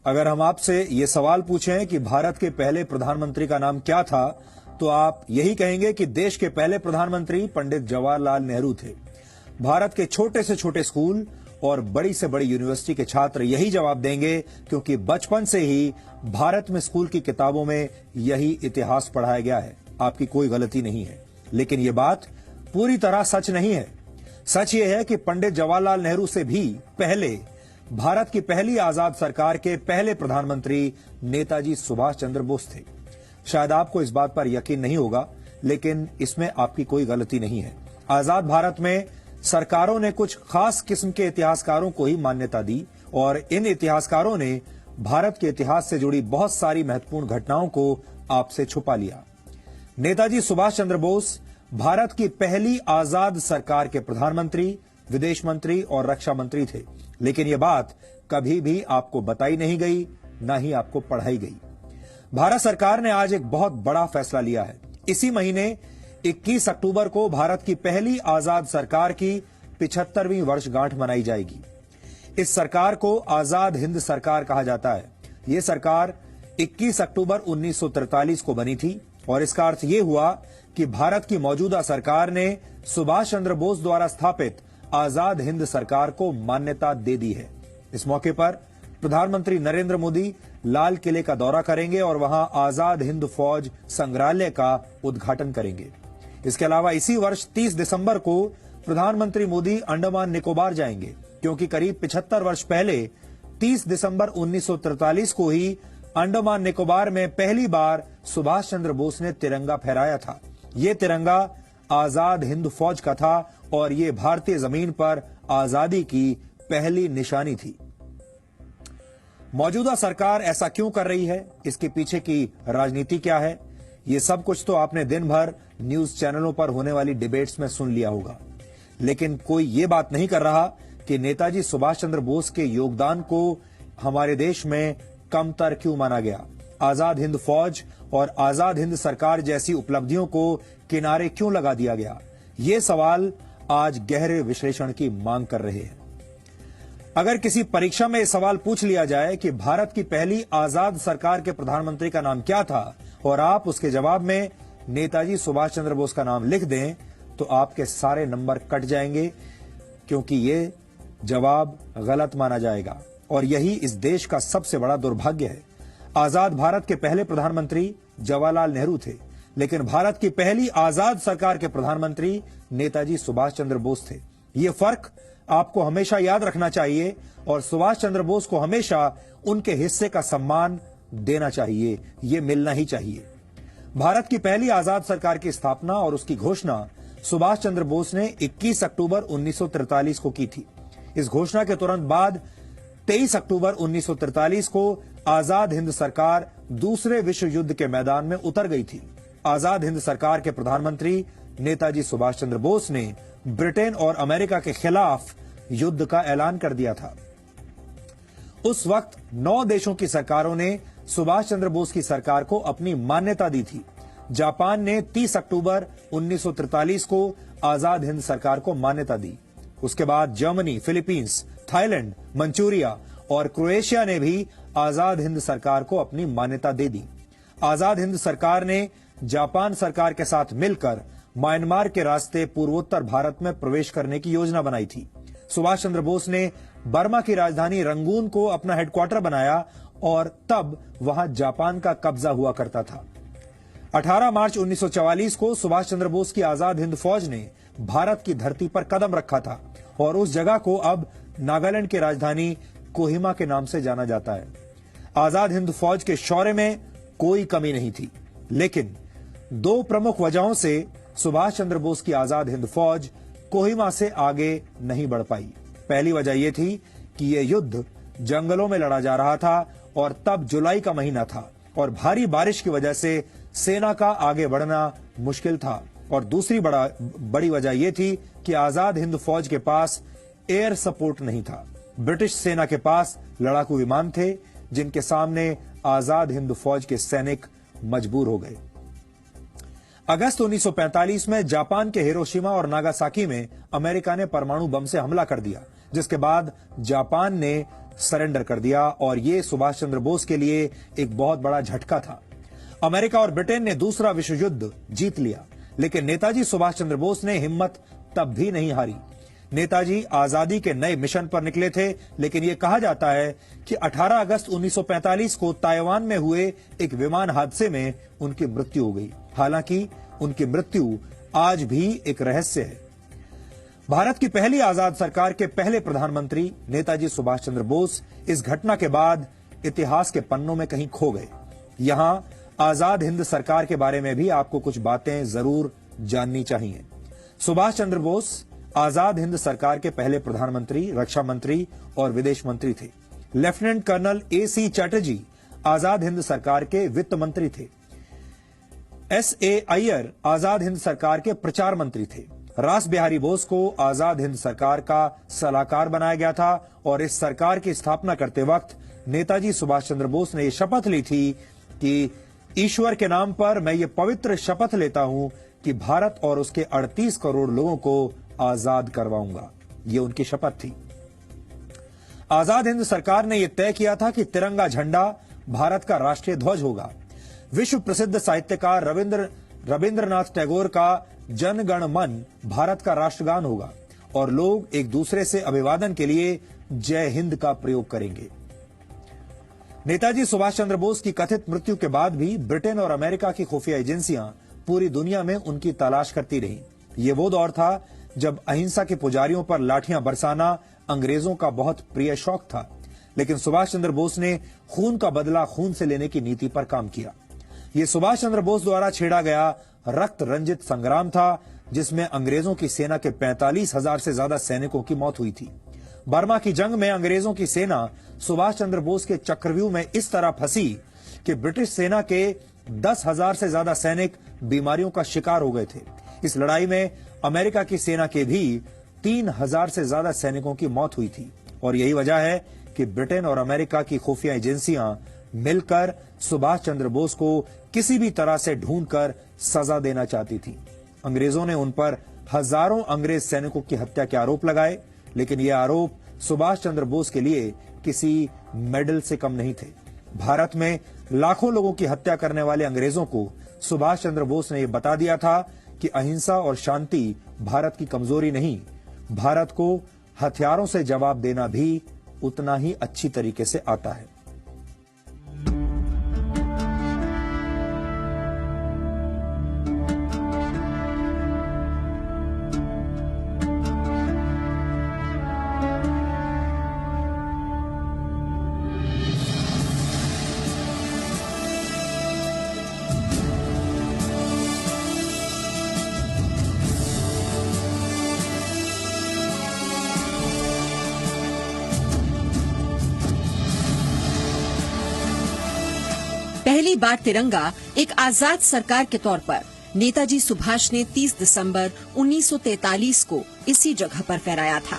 अगर हम आपसे ये सवाल पूछें कि भारत के पहले प्रधानमंत्री का नाम क्या था, तो आप यही कहेंगे कि देश के पहले प्रधानमंत्री पंडित जवाहरलाल नेहरू थे। भारत के छोटे से छोटे स्कूल और बड़ी से बड़ी यूनिवर्सिटी के छात्र यही जवाब देंगे, क्योंकि बचपन से ही भारत में स्कूल की किताबों में यही इतिहास पढ़ाया गया है। आपकी कोई गलती नहीं है, लेकिन ये बात पूरी तरह सच नहीं है। सच ये है कि पंडित जवाहरलाल नेहरू से भी पहले भारत की पहली आजाद सरकार के पहले प्रधानमंत्री नेताजी सुभाष चंद्र बोस थे। शायद आपको इस बात पर यकीन नहीं होगा, लेकिन इसमें आपकी कोई गलती नहीं है। आजाद भारत में सरकारों ने कुछ खास किस्म के इतिहासकारों को ही मान्यता दी और इन इतिहासकारों ने भारत के इतिहास से जुड़ी बहुत सारी महत्वपूर्ण घटनाओं को आपसे छुपा लिया। नेताजी सुभाष चंद्र बोस भारत की पहली आजाद सरकार के प्रधानमंत्री, विदेश मंत्री और रक्षा मंत्री थे, लेकिन यह बात कभी भी आपको बताई नहीं गई, न ही आपको पढ़ाई गई। भारत सरकार ने आज एक बहुत बड़ा फैसला लिया है। इसी महीने 21 अक्टूबर को भारत की पहली आजाद सरकार की 75वीं वर्षगांठ मनाई जाएगी। इस सरकार को आजाद हिंद सरकार कहा जाता है। यह सरकार 21 अक्टूबर 1943 को बनी थी और इसका अर्थ यह हुआ कि भारत की मौजूदा सरकार ने सुभाष चंद्र बोस द्वारा स्थापित आजाद हिंद सरकार को मान्यता दे दी है। इस मौके पर प्रधानमंत्री नरेंद्र मोदी लाल किले का दौरा करेंगे और वहां आजाद हिंद फौज संग्रहालय का उद्घाटन करेंगे। इसके अलावा इसी वर्ष 30 दिसंबर को प्रधानमंत्री मोदी अंडमान निकोबार जाएंगे, क्योंकि करीब 75 वर्ष पहले 30 दिसंबर 1943 को ही अंडमान निकोबार में पहली बार सुभाष चंद्र बोस ने तिरंगा फहराया था। ये तिरंगा आजाद हिंद फौज का था और ये भारतीय जमीन पर आजादी की पहली निशानी थी। मौजूदा सरकार ऐसा क्यों कर रही है, इसके पीछे की राजनीति क्या है, ये सब कुछ तो आपने दिन भर न्यूज चैनलों पर होने वाली डिबेट्स में सुन लिया होगा, लेकिन कोई ये बात नहीं कर रहा कि नेताजी सुभाष चंद्र बोस के योगदान को हमारे देश में कमतर क्यों माना गया। आजाद हिंद फौज और आजाद हिंद सरकार जैसी उपलब्धियों को किनारे क्यों लगा दिया गया, ये सवाल आज गहरे विश्लेषण की मांग कर रहे हैं। अगर किसी परीक्षा में यह सवाल पूछ लिया जाए कि भारत की पहली आजाद सरकार के प्रधानमंत्री का नाम क्या था और आप उसके जवाब में नेताजी सुभाष चंद्र बोस का नाम लिख दें, तो आपके सारे नंबर कट जाएंगे, क्योंकि ये जवाब गलत माना जाएगा और यही इस देश का सबसे बड़ा दुर्भाग्य है। आजाद भारत के पहले प्रधानमंत्री जवाहरलाल नेहरू थे, लेकिन भारत की पहली आजाद सरकार के प्रधानमंत्री नेताजी सुभाष चंद्र बोस थे। ये फर्क आपको हमेशा याद रखना चाहिए और सुभाष चंद्र बोस को हमेशा उनके हिस्से का सम्मान देना चाहिए, ये मिलना ही चाहिए। भारत की पहली आजाद सरकार की स्थापना और उसकी घोषणा सुभाष चंद्र बोस ने 21 अक्टूबर 1943 को की थी। इस घोषणा के तुरंत बाद 23 अक्टूबर 1943 को आजाद हिंद सरकार दूसरे विश्व युद्ध के मैदान में उतर गई थी। आजाद हिंद सरकार के प्रधानमंत्री नेताजी सुभाष चंद्र बोस ने ब्रिटेन और अमेरिका के खिलाफ युद्ध का ऐलान कर दिया था। उस वक्त 9 देशों की सरकारों ने सुभाष चंद्र बोस की सरकार को अपनी मान्यता दी थी। जापान ने 30 अक्टूबर 1943 को आजाद हिंद सरकार को मान्यता दी। उसके बाद जर्मनी, फिलीपींस, थाईलैंड, मंचूरिया और क्रोएशिया ने भी आजाद हिंद सरकार को अपनी मान्यता दे दी। आजाद हिंद सरकार ने जापान सरकार के साथ मिलकर म्यांमार के रास्ते पूर्वोत्तर भारत में प्रवेश करने की योजना बनाई थी। सुभाष चंद्र बोस ने बर्मा की राजधानी रंगून को अपना हेडक्वार्टर बनाया और तब वहां जापान का कब्जा हुआ करता था। 18 मार्च 1944 को सुभाष चंद्र बोस की आजाद हिंद फौज ने भारत की धरती पर कदम रखा था और उस जगह को अब नागालैंड की राजधानी कोहिमा के नाम से जाना जाता है। आजाद हिंद फौज के शौर्य में कोई कमी नहीं थी, लेकिन 2 प्रमुख वजहों से सुभाष चंद्र बोस की आजाद हिंद फौज कोहिमा से आगे नहीं बढ़ पाई। पहली वजह यह थी कि यह युद्ध जंगलों में लड़ा जा रहा था और तब जुलाई का महीना था और भारी बारिश की वजह से सेना का आगे बढ़ना मुश्किल था। और दूसरी बड़ी वजह यह थी कि आजाद हिंद फौज के पास एयर सपोर्ट नहीं था। ब्रिटिश सेना के पास लड़ाकू विमान थे, जिनके सामने आजाद हिंद फौज के सैनिक मजबूर हो गए। अगस्त 1945 में जापान के हिरोशिमा और नागासाकी में अमेरिका ने परमाणु बम से हमला कर दिया, जिसके बाद जापान ने सरेंडर कर दिया और ये सुभाष चंद्र बोस के लिए एक बहुत बड़ा झटका था। अमेरिका और ब्रिटेन ने दूसरा विश्व युद्ध जीत लिया, लेकिन नेताजी सुभाष चंद्र बोस ने हिम्मत तब भी नहीं हारी। नेताजी आजादी के नए मिशन पर निकले थे, लेकिन यह कहा जाता है कि 18 अगस्त 1945 को ताइवान में हुए एक विमान हादसे में उनकी मृत्यु हो गई। हालांकि उनकी मृत्यु आज भी एक रहस्य है। भारत की पहली आजाद सरकार के पहले प्रधानमंत्री नेताजी सुभाष चंद्र बोस इस घटना के बाद इतिहास के पन्नों में कहीं खो गए। यहां आजाद हिंद सरकार के बारे में भी आपको कुछ बातें जरूर जाननी चाहिए। सुभाष चंद्र बोस आजाद हिंद सरकार के पहले प्रधानमंत्री, रक्षा मंत्री और विदेश मंत्री थे। Lieutenant colonel AC Chatterjee Azad Hind सरकार के वित्त मंत्री थे। SA अय्यर आजाद हिंद सरकार के प्रचार मंत्री थे। रास बिहारी बोस को आजाद हिंद सरकार का सलाहकार बनाया गया था और इस सरकार की स्थापना करते वक्त नेताजी सुभाष चंद्र बोस ने यह शपथ ली थी कि ईश्वर के नाम पर मैं ये पवित्र शपथ लेता हूं कि भारत और उसके 38 करोड़ लोगों को आजाद करवाऊंगा। ये उनकी शपथ थी। आजाद हिंद सरकार ने यह तय किया था कि तिरंगा झंडा भारत का राष्ट्रीय ध्वज होगा। विश्व प्रसिद्ध साहित्यकार रविंद्रनाथ टैगोर का जन गण मन भारत का राष्ट्रगान होगा और लोग एक दूसरे से अभिवादन के लिए जय हिंद का प्रयोग करेंगे। नेताजी सुभाष चंद्र बोस की कथित मृत्यु के बाद भी ब्रिटेन और अमेरिका की खुफिया एजेंसियां पूरी दुनिया में उनकी तलाश करती रहीं। ये वो दौर था जब अहिंसा के पुजारियों पर लाठियां बरसाना अंग्रेजों का बहुत प्रिय शौक था, लेकिन सुभाष चंद्र बोस ने खून का बदला खून से लेने की नीति पर काम किया। ये सुभाष चंद्र बोस द्वारा छेड़ा गया रक्त रंजित संग्राम था, जिसमें अंग्रेजों की सेना के 45,000 से ज्यादा सैनिकों की मौत हुई थी। बर्मा की जंग में अंग्रेजों की सेना सुभाष चंद्र बोस के चक्रव्यूह में इस तरह फंसी कि ब्रिटिश सेना के 10,000 से ज्यादा सैनिक बीमारियों का शिकार हो गए थे। इस लड़ाई में अमेरिका की सेना के भी 3,000 से ज्यादा सैनिकों की मौत हुई थी और यही वजह है कि ब्रिटेन और अमेरिका की खुफिया एजेंसियां मिलकर सुभाष चंद्र बोस को किसी भी तरह से ढूंढकर सजा देना चाहती थी। अंग्रेजों ने उन पर हजारों अंग्रेज सैनिकों की हत्या के आरोप लगाए, लेकिन ये आरोप सुभाष चंद्र बोस के लिए किसी मेडल से कम नहीं थे। भारत में लाखों लोगों की हत्या करने वाले अंग्रेजों को सुभाष चंद्र बोस ने यह बता दिया था कि अहिंसा और शांति भारत की कमजोरी नहीं, भारत को हथियारों से जवाब देना भी उतना ही अच्छी तरीके से आता है। पहली बार तिरंगा एक आजाद सरकार के तौर पर नेताजी सुभाष ने 30 दिसंबर 1943 को इसी जगह पर फहराया था।